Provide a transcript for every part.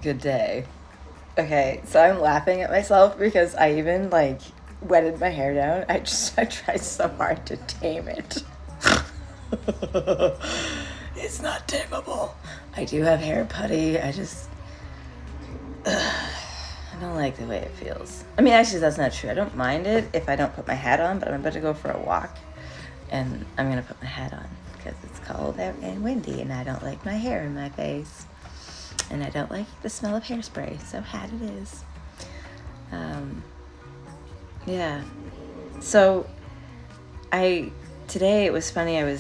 Good day. Okay, so I'm laughing at myself because I even wetted my hair down. I tried so hard to tame it. It's not tameable. I do have hair putty. I don't like the way it feels. I mean, actually, that's not true. I don't mind it if I don't put my hat on, but I'm about to go for a walk, and I'm gonna put my hat on because it's cold out and windy, and I don't like my hair in my face, and I don't like the smell of hairspray. So hat it is. Yeah. So today it was funny. I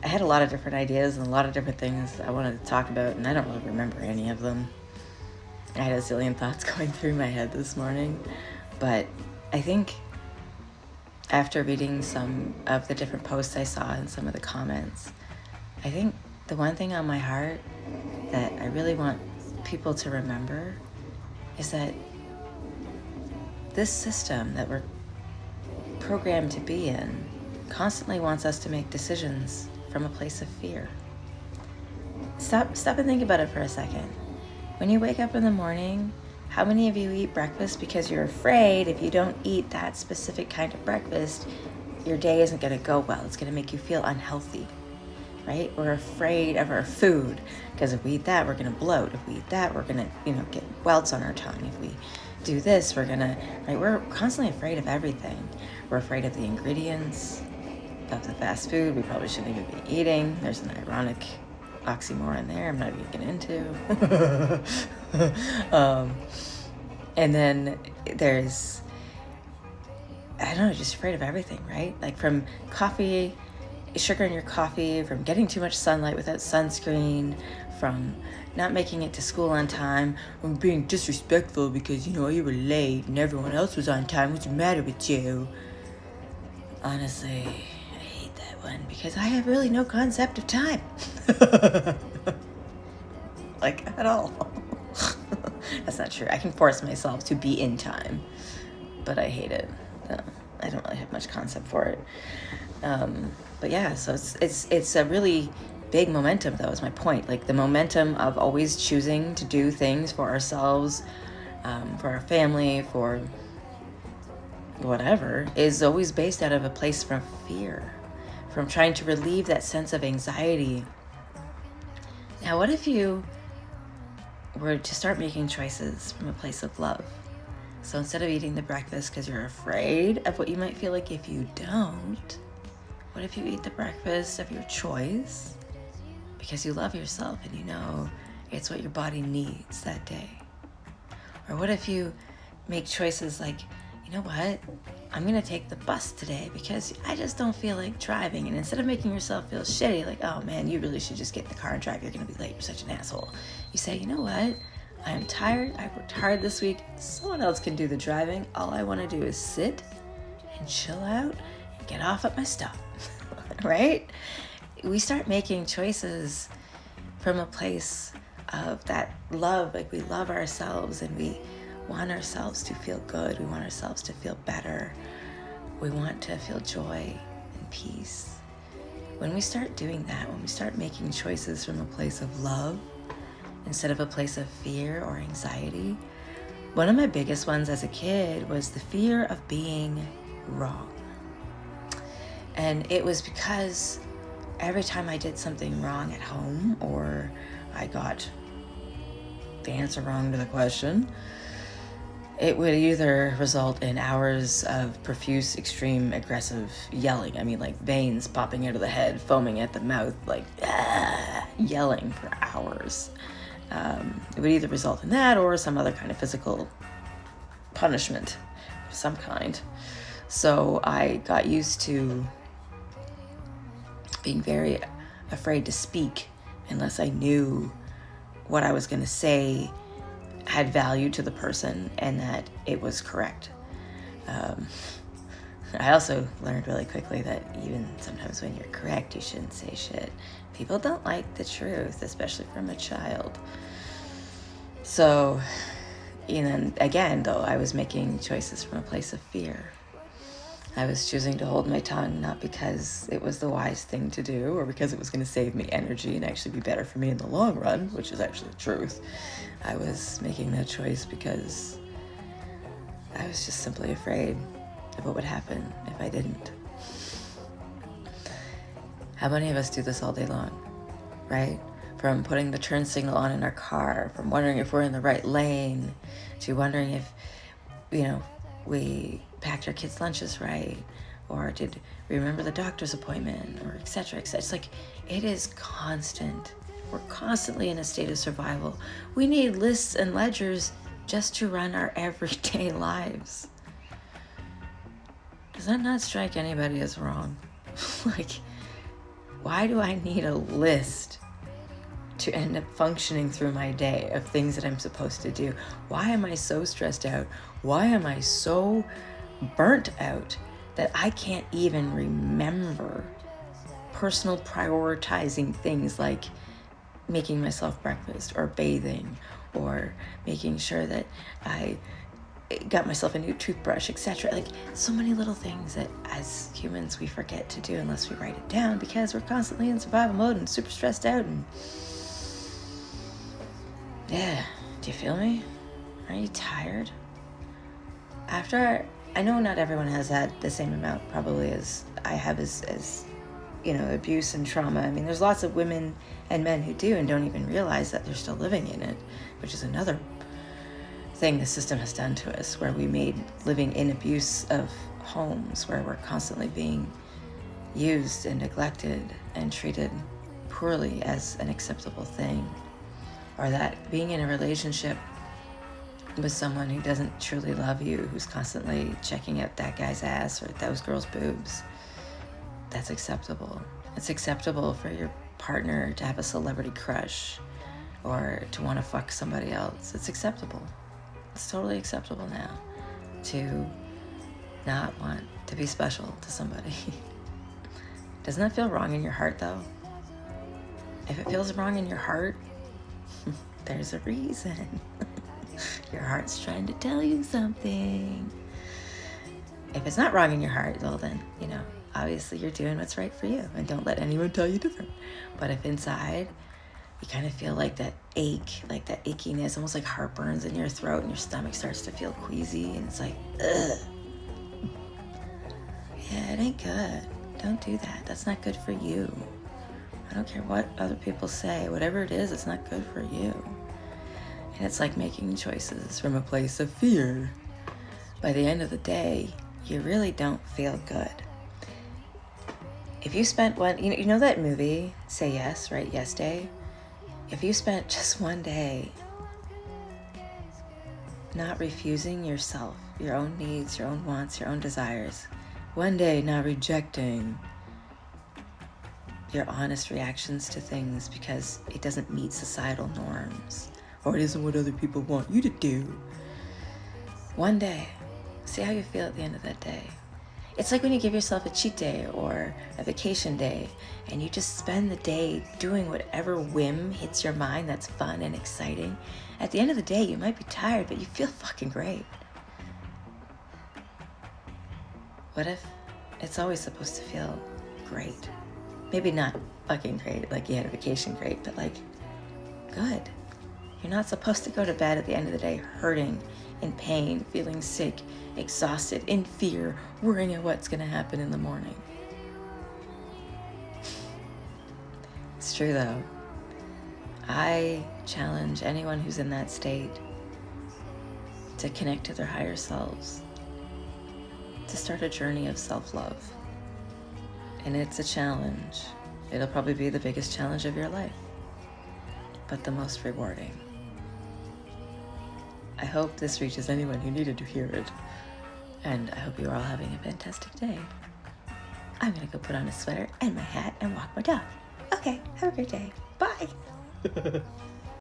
had a lot of different ideas and a lot of different things I wanted to talk about, and I don't really remember any of them. I had a zillion thoughts going through my head this morning, but I think after reading some of the different posts I saw and some of the comments, I think the one thing on my heart that I really want people to remember is that this system that we're programmed to be in constantly wants us to make decisions from a place of fear. Stop and think about it for a second. When you wake up in the morning, how many of you eat breakfast because you're afraid if you don't eat that specific kind of breakfast, your day isn't going to go well. It's going to make you feel unhealthy, right? We're afraid of our food because if we eat that, we're going to bloat. If we eat that, we're going to, get welts on our tongue. If we do this, we're going to, right? We're constantly afraid of everything. We're afraid of the ingredients of the fast food we probably shouldn't even be eating. There's an ironic oxymoron there I'm not even getting into. And then there's, I don't know, just afraid of everything, right? Like from coffee, sugar in your coffee, from getting too much sunlight without sunscreen, from not making it to school on time, from being disrespectful because, you were late and everyone else was on time. What's the matter with you? Honestly, I hate that one because I have really no concept of time. Like, at all. That's not true. I can force myself to be in time, but I hate it. I don't really have much concept for it. But yeah, so it's a really big momentum, though, is my point. Like the momentum of always choosing to do things for ourselves, for our family, for whatever, is always based out of a place from fear, from trying to relieve that sense of anxiety. Now, what if you were to start making choices from a place of love? So instead of eating the breakfast because you're afraid of what you might feel like if you don't, what if you eat the breakfast of your choice because you love yourself and you know it's what your body needs that day? Or what if you make choices like, you know what, I'm going to take the bus today because I just don't feel like driving. And instead of making yourself feel shitty, like, oh man, you really should just get in the car and drive, you're going to be late, you're such an asshole. You say, you know what, I am tired, I worked hard this week, someone else can do the driving. All I want to do is sit and chill out and get off at my stop, right? We start making choices from a place of that love, like we love ourselves and we want ourselves to feel good, we want ourselves to feel better, we want to feel joy and peace. When we start doing that, when we start making choices from a place of love, instead of a place of fear or anxiety. One of my biggest ones as a kid was the fear of being wrong. And it was because every time I did something wrong at home or I got the answer wrong to the question, it would either result in hours of profuse, extreme, aggressive yelling. I mean, like veins popping out of the head, foaming at the mouth, like yelling for hours. It would either result in that or some other kind of physical punishment of some kind. So I got used to being very afraid to speak unless I knew what I was going to say had value to the person and that it was correct. I also learned really quickly that even sometimes when you're correct, you shouldn't say shit. People don't like the truth, especially from a child. So, again, though, I was making choices from a place of fear. I was choosing to hold my tongue, not because it was the wise thing to do or because it was going to save me energy and actually be better for me in the long run, which is actually the truth. I was making that choice because I was just simply afraid of what would happen if I didn't. How many of us do this all day long, right? From putting the turn signal on in our car, from wondering if we're in the right lane, to wondering if, we packed our kids' lunches right, or did we remember the doctor's appointment, or et cetera, et cetera. It's like, it is constant. We're constantly in a state of survival. We need lists and ledgers just to run our everyday lives. Does that not strike anybody as wrong? Like, why do I need a list to end up functioning through my day of things that I'm supposed to do? Why am I so stressed out? Why am I so burnt out that I can't even remember personal prioritizing things like making myself breakfast or bathing or making sure that I got myself a new toothbrush, etc. Like, so many little things that as humans we forget to do unless we write it down because we're constantly in survival mode and super stressed out. And yeah, do you feel me? Are you tired? I know not everyone has had the same amount probably as I have as abuse and trauma. I mean, there's lots of women and men who do and don't even realize that they're still living in it, which is another thing the system has done to us, where we made living in abuse of homes where we're constantly being used and neglected and treated poorly as an acceptable thing, or that being in a relationship with someone who doesn't truly love you, who's constantly checking out that guy's ass or those girls' boobs, that's acceptable. It's acceptable for your partner to have a celebrity crush or to want to fuck somebody else. It's acceptable. It's totally acceptable now to not want to be special to somebody. Doesn't that feel wrong in your heart, though? If it feels wrong in your heart, there's a reason. Your heart's trying to tell you something. If it's not wrong in your heart, well then, obviously you're doing what's right for you, and don't let anyone tell you different. But if inside you kind of feel like that ache, like that achiness, almost like heartburns in your throat, and your stomach starts to feel queasy, and it's like, ugh. Yeah, it ain't good. Don't do that. That's not good for you. I don't care what other people say. Whatever it is, it's not good for you. And it's like making choices from a place of fear. By the end of the day, you really don't feel good. If you spent you know that movie, Say Yes, right? Yes Day? If you spent just one day not refusing yourself, your own needs, your own wants, your own desires, one day not rejecting your honest reactions to things because it doesn't meet societal norms, or it isn't what other people want you to do. One day, see how you feel at the end of that day. It's like when you give yourself a cheat day or a vacation day, and you just spend the day doing whatever whim hits your mind that's fun and exciting. At the end of the day, you might be tired, but you feel fucking great. What if it's always supposed to feel great? Maybe not fucking great, like you had a vacation great, but like good. You're not supposed to go to bed at the end of the day hurting, in pain, feeling sick, exhausted, in fear, worrying about what's gonna happen in the morning. It's true though. I challenge anyone who's in that state to connect to their higher selves, to start a journey of self-love. And it's a challenge. It'll probably be the biggest challenge of your life, but the most rewarding. I hope this reaches anyone who needed to hear it. And I hope you're all having a fantastic day. I'm gonna go put on a sweater and my hat and walk my dog. Okay, have a great day. Bye.